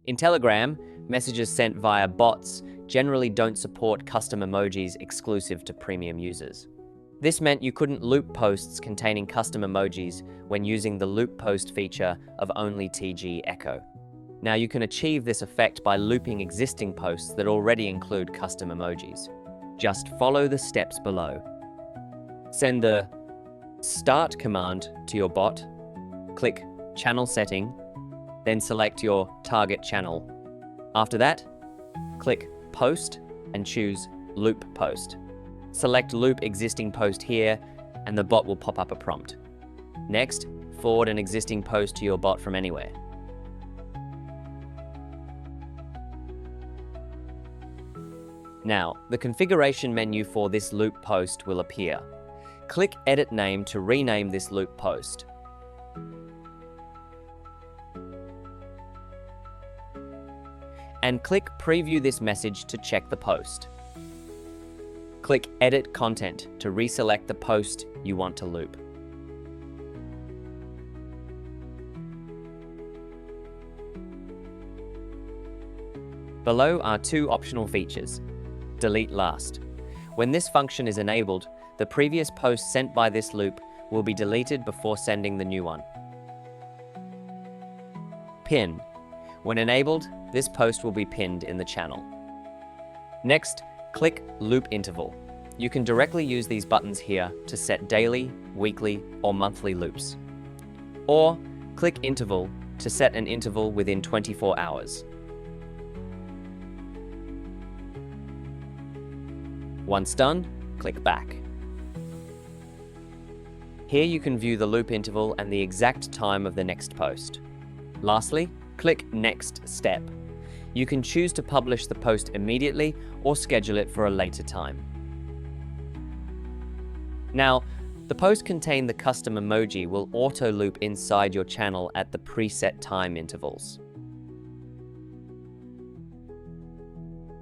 In Telegram, messages sent via bots generally don't support custom emojis exclusive to premium users. This meant you couldn't loop posts containing custom emojis when using the loop post feature of OnlyTG Echo. Now you can achieve this effect by looping existing posts that already include custom emojis. Just follow the steps below. Send the start command to your bot, click channel setting, then select your target channel. After that, click post and choose loop post. Select loop existing post here and the bot will pop up a prompt. Next, forward an existing post to your bot from anywhere. Now, the configuration menu for this loop post will appear. Click Edit Name to rename this loop post. And click Preview this message to check the post. Click Edit Content to reselect the post you want to loop. Below are two optional features. Delete last. When this function is enabled, the previous post sent by this loop will be deleted before sending the new one. Pin. When enabled, this post will be pinned in the channel. Next, click Loop Interval. You can directly use these buttons here to set daily, weekly, or monthly loops. Or click Interval to set an interval within 24 hours. Once done, click Back. Here you can view the loop interval and the exact time of the next post. Lastly, click Next Step. You can choose to publish the post immediately or schedule it for a later time. Now, the post containing the custom emoji will auto-loop inside your channel at the preset time intervals.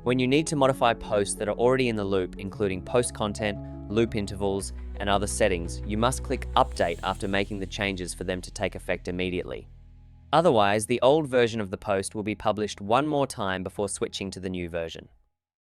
When you need to modify posts that are already in the loop, including post content, loop intervals, and other settings, you must click Update after making the changes for them to take effect immediately. Otherwise, the old version of the post will be published one more time before switching to the new version.